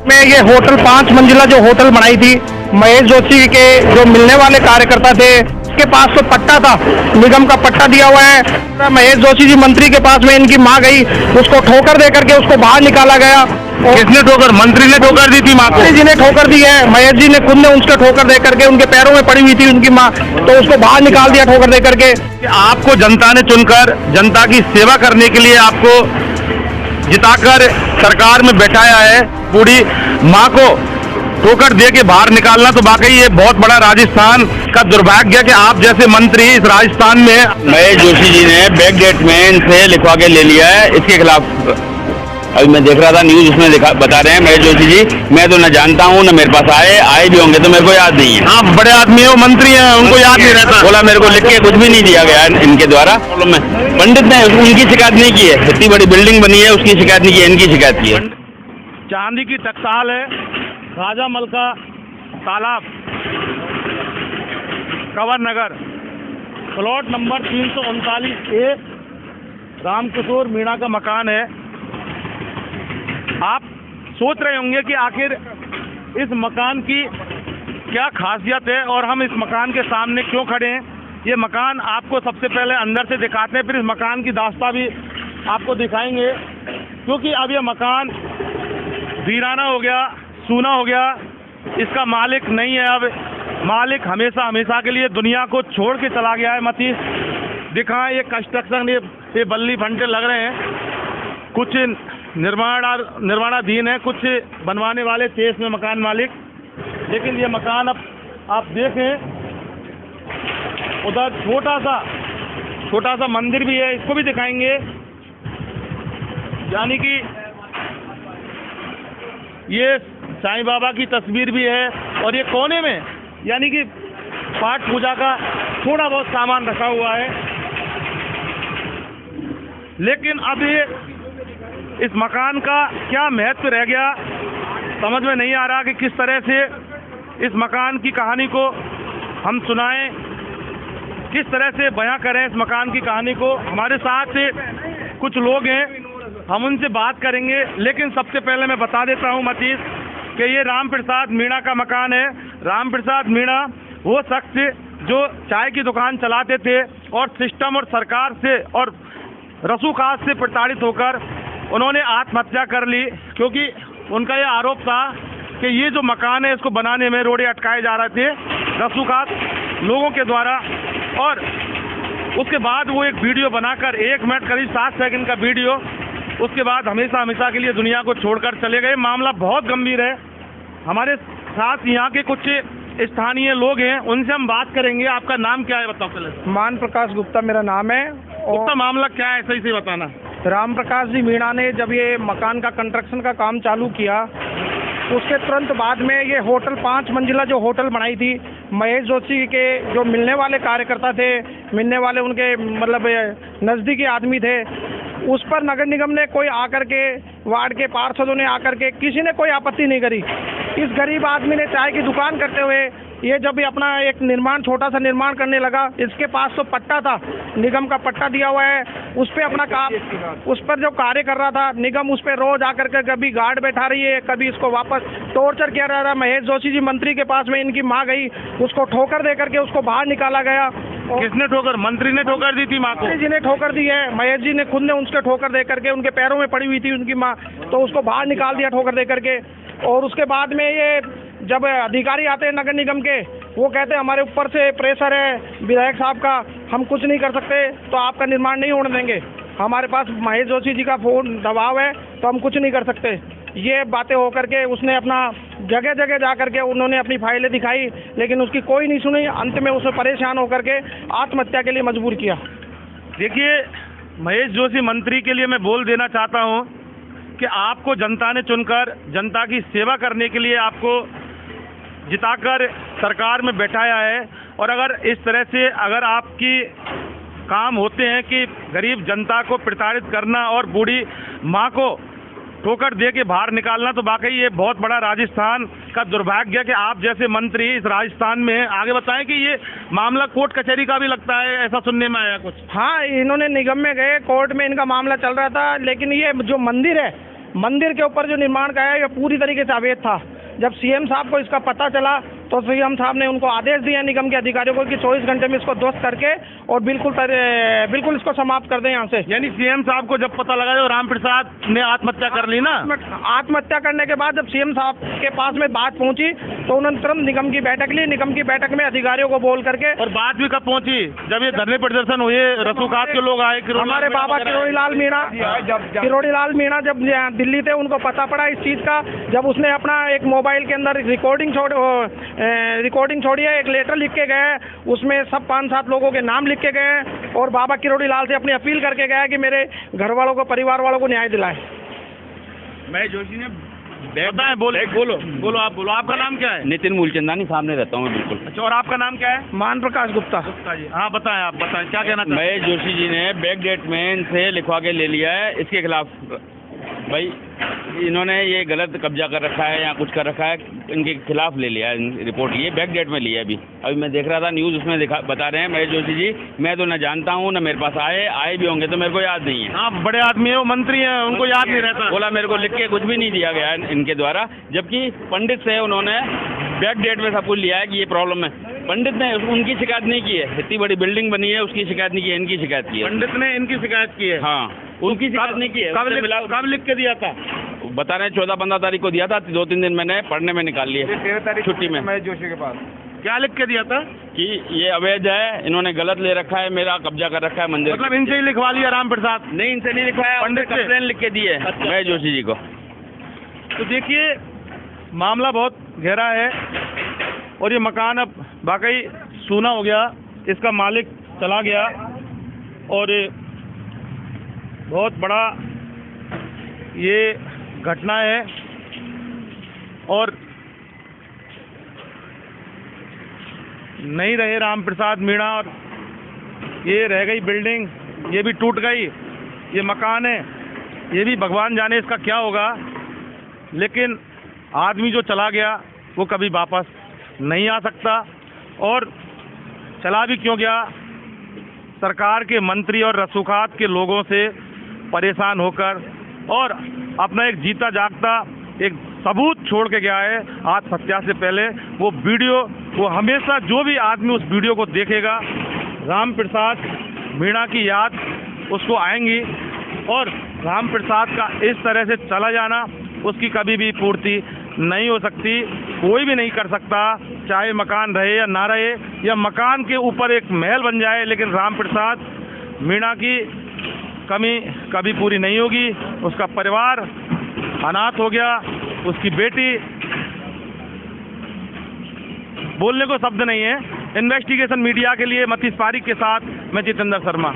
में ये होटल 5 मंजिला जो होटल बनाई थी महेश जोशी के जो मिलने वाले कार्यकर्ता थे, उसके पास तो पट्टा था, निगम का पट्टा दिया हुआ है। महेश जोशी जी मंत्री के पास में इनकी मां गई, उसको ठोकर दे करके उसको बाहर निकाला गया। किसने ठोकर? मंत्री ने ठोकर दी थी मां को? मंत्री जी ने ठोकर दी है, महेश जी ने खुद ने उसके ठोकर दे करके, उनके पैरों में पड़ी हुई थी उनकी मां, तो उसको बाहर निकाल दिया ठोकर दे करके। आपको जनता ने चुनकर जनता की सेवा करने के लिए आपको जिताकर सरकार में बैठाया है, बूढ़ी मां को ठोकर दे के बाहर निकालना तो वाकई ये बहुत बड़ा राजस्थान का दुर्भाग्य कि आप जैसे मंत्री इस राजस्थान में। महेश जोशी जी ने बैकडेट में इनसे लिखवा के ले लिया है, इसके खिलाफ अभी मैं देख रहा था न्यूज, उसमें बता रहे हैं महेश जोशी जी, मैं तो न जानता हूँ न मेरे पास आए भी होंगे तो मेरे को याद नहीं है। आप बड़े आदमी है, मंत्री हैं, उनको याद नहीं रहता। बोला मेरे को लिख के कुछ भी नहीं दिया गया है इनके द्वारा। पंडित ने उनकी शिकायत नहीं की है, इतनी बड़ी बिल्डिंग बनी है उसकी शिकायत नहीं की है, इनकी शिकायत की है। चांदी की टकसाल है, Raja Malka Talab, Kanwar Nagar, plot number 339A, Ramkishore Meena का मकान है। आप सोच रहे होंगे कि आखिर इस मकान की क्या खासियत है और हम इस मकान के सामने क्यों खड़े हैं। ये मकान आपको सबसे पहले अंदर से दिखाते हैं, फिर इस मकान की दास्तां भी आपको दिखाएंगे, क्योंकि अब ये मकान वीराना हो गया, सूना हो गया, इसका मालिक नहीं है। अब मालिक हमेशा के लिए दुनिया को छोड़ के चला गया है। मतीस दिखाएं, ये कंस्ट्रक्शन, ये बल्ली फंटे लग रहे हैं, कुछ निर्माणाधीन है, कुछ बनवाने वाले थे इसमें मकान मालिक। लेकिन ये मकान अब आप देखें, उधर छोटा सा मंदिर भी है, इसको भी दिखाएंगे। यानी कि ये साईं बाबा की तस्वीर भी है, और ये कोने में यानी कि पाठ पूजा का थोड़ा बहुत सामान रखा हुआ है। लेकिन अब ये इस मकान का क्या महत्व रह गया, समझ में नहीं आ रहा कि किस तरह से इस मकान की कहानी को हम सुनाएं, किस तरह से बयां करें इस मकान की कहानी को। हमारे साथ कुछ लोग हैं, हम उनसे बात करेंगे। लेकिन सबसे पहले मैं बता देता हूं मतीस कि ये राम प्रसाद मीणा का मकान है। राम प्रसाद मीणा वो शख्स जो चाय की दुकान चलाते थे और सिस्टम और सरकार से और रसूखात से प्रताड़ित होकर उन्होंने आत्महत्या कर ली, क्योंकि उनका ये आरोप था कि ये जो मकान है इसको बनाने में रोड़े अटकाए जा रहे थे रसूखात लोगों के द्वारा। और उसके बाद वो एक वीडियो बनाकर 1 मिनट करीब 7 सेकंड का वीडियो, उसके बाद हमेशा के लिए दुनिया को छोड़कर चले गए। मामला बहुत गंभीर है। हमारे साथ यहाँ के कुछ स्थानीय लोग हैं, उनसे हम बात करेंगे। आपका नाम क्या है बताओ पहले? मान प्रकाश गुप्ता मेरा नाम है। उसका मामला क्या है सही से बताना। राम प्रकाश जी मीणा ने जब ये मकान का कंस्ट्रक्शन का काम चालू किया, उसके तुरंत बाद में ये होटल 5 मंजिला जो होटल बनाई थी महेश जोशी के जो मिलने वाले कार्यकर्ता थे, मिलने वाले उनके मतलब नज़दीकी आदमी थे, उस पर नगर निगम ने कोई आकर के, वार्ड के पार्षदों ने आकर के, किसी ने कोई आपत्ति नहीं करी। इस गरीब आदमी ने चाय की दुकान करते हुए ये जब भी अपना एक छोटा सा निर्माण करने लगा, इसके पास तो पट्टा था, निगम का पट्टा दिया हुआ है, उस पर अपना काम, उस पर जो कार्य कर रहा था निगम, उस पर रोज आकर के कभी गार्ड बैठा रही है, कभी इसको वापस टॉर्चर किया जा रहा है। महेश जोशी जी मंत्री के पास में इनकी मां गई, उसको ठोकर दे करके उसको बाहर निकाला गया। किसने ठोकर? मंत्री ने ठोकर दी थी मां को? मंत्री जी ने ठोकर दी है, महेश जी ने खुद ने उसके ठोकर दे करके, उनके पैरों में पड़ी हुई थी उनकी मां, तो उसको बाहर निकाल दिया ठोकर दे करके। और उसके बाद में ये जब अधिकारी आते हैं नगर निगम के, वो कहते हैं हमारे ऊपर से प्रेशर है विधायक साहब का, हम कुछ नहीं कर सकते, तो आपका निर्माण नहीं होने देंगे। हमारे पास महेश जोशी जी का फोन दबाव है, तो हम कुछ नहीं कर सकते। ये बातें होकर के उसने अपना जगह जा करके उन्होंने अपनी फाइलें दिखाई, लेकिन उसकी कोई नहीं सुनी। अंत में उसे परेशान होकर के आत्महत्या के लिए मजबूर किया। देखिए, महेश जोशी मंत्री के लिए मैं बोल देना चाहता हूं कि आपको जनता ने चुनकर जनता की सेवा करने के लिए आपको जिताकर सरकार में बैठाया है। और अगर इस तरह से अगर आपकी काम होते हैं कि गरीब जनता को प्रताड़ित करना और बूढ़ी माँ को ठोकर दे के बाहर निकालना, तो वाकई ये बहुत बड़ा राजस्थान का दुर्भाग्य कि आप जैसे मंत्री इस राजस्थान में हैं। आगे बताएं कि ये मामला कोर्ट कचहरी का भी लगता है, ऐसा सुनने में आया कुछ। हाँ, इन्होंने निगम में गए, कोर्ट में इनका मामला चल रहा था, लेकिन ये जो मंदिर है मंदिर के ऊपर जो निर्माण का है ये पूरी तरीके से अवैध था। जब सीएम साहब को इसका पता चला तो सीएम साहब ने उनको आदेश दिया निगम के अधिकारियों को कि 24 घंटे में इसको ध्वस्त करके और बिल्कुल इसको समाप्त कर दें यहाँ से। यानी सीएम साहब को जब पता लगा तो रामप्रसाद ने आत्महत्या कर ली ना। आत्महत्या करने के बाद जब सीएम साहब के पास में बात पहुंची तो उन्होंने तुरंत निगम की बैठक ली। निगम की बैठक में अधिकारियों को बोल करके, और बात भी कब पहुंची? जब ये धरने प्रदर्शन हुए, रसूखात के लोग आए, हमारे बाबा किरोड़ीलाल मीणा जब दिल्ली थे, उनको पता पड़ा इस चीज का। जब उसने अपना एक मोबाइल के अंदर रिकॉर्डिंग छोड़ी है, एक लेटर लिख के गए, उसमें सब 5-7 लोगों के नाम लिख के गए और बाबा किरोड़ीलाल से अपनी अपील करके गया कि मेरे घर वालों को, परिवार वालों को न्याय दिलाए। महेश जोशी ने बताएं, बोलो आपका नाम क्या है? नितिन मूलचंदानी, सामने रहता हूँ मैं बिल्कुल। अच्छा, और आपका नाम क्या है? मान प्रकाश गुप्ता। हाँ बताएं, आप बताएं क्या कहना चाहते हैं? महेश जोशी जी ने बैक डेट में इनसे लिखवा के ले लिया है। इसके खिलाफ भाई इन्होंने ये गलत कब्जा कर रखा है या कुछ कर रखा है, इनके खिलाफ ले लिया है रिपोर्ट। ये बैक डेट में लिया है अभी मैं देख रहा था न्यूज़, उसमें बता रहे हैं महेश जोशी जी, मैं तो न जानता हूँ न मेरे पास आए भी होंगे तो मेरे को याद नहीं है। हाँ, बड़े आदमी है, वो मंत्री हैं, उनको याद नहीं रहता। बोला मेरे को लिख के कुछ भी नहीं दिया गया है इनके द्वारा, जबकि पंडित से उन्होंने बैक डेट में सब कुछ लिया है कि ये प्रॉब्लम है। पंडित ने उनकी शिकायत नहीं की है, इतनी बड़ी बिल्डिंग बनी है उसकी शिकायत नहीं की है, इनकी शिकायत की है। पंडित ने इनकी शिकायत की है? हाँ, उनकी शिकायत नहीं की है। कब लिख के दिया था? बता रहे हैं 14-15 तारीख को दिया था। 2-3 दिन मैंने पढ़ने में निकाल लिए 13 तारीख छुट्टी में। महेश जोशी के पास क्या लिख के दिया था? कि ये अवैध है, इन्होंने गलत ले रखा है, मेरा कब्जा कर रखा है मंदिर। मतलब इनसे ही लिखवा लिया रामप्रसाद? नहीं, इनसे नहीं लिखवाया, पंडित कंप्लेन लिख के दिए महेश जोशी जी को। तो देखिए, मामला बहुत गहरा है और ये मकान अब वाकई सूना हो गया, इसका मालिक चला गया और बहुत बड़ा ये घटना है। और नहीं रहे रामप्रसाद मीणा और ये रह गई बिल्डिंग, ये भी टूट गई, ये मकान है, ये भी भगवान जाने इसका क्या होगा। लेकिन आदमी जो चला गया वो कभी वापस नहीं आ सकता। और चला भी क्यों गया? सरकार के मंत्री और रसूखात के लोगों से परेशान होकर और अपना एक जीता जागता एक सबूत छोड़ के गया है आत्महत्या से पहले। वो वीडियो, वो हमेशा जो भी आदमी उस वीडियो को देखेगा, रामप्रसाद मीणा की याद उसको आएंगी और रामप्रसाद का इस तरह से चला जाना उसकी कभी भी पूर्ति नहीं हो सकती। कोई भी नहीं कर सकता, चाहे मकान रहे या ना रहे, या मकान के ऊपर एक महल बन जाए, लेकिन रामप्रसाद मीणा की कमी कभी पूरी नहीं होगी। उसका परिवार अनाथ हो गया, उसकी बेटी, बोलने को शब्द नहीं है। इन्वेस्टिगेशन मीडिया के लिए मतीश पारिक के साथ मैं जितेंद्र शर्मा।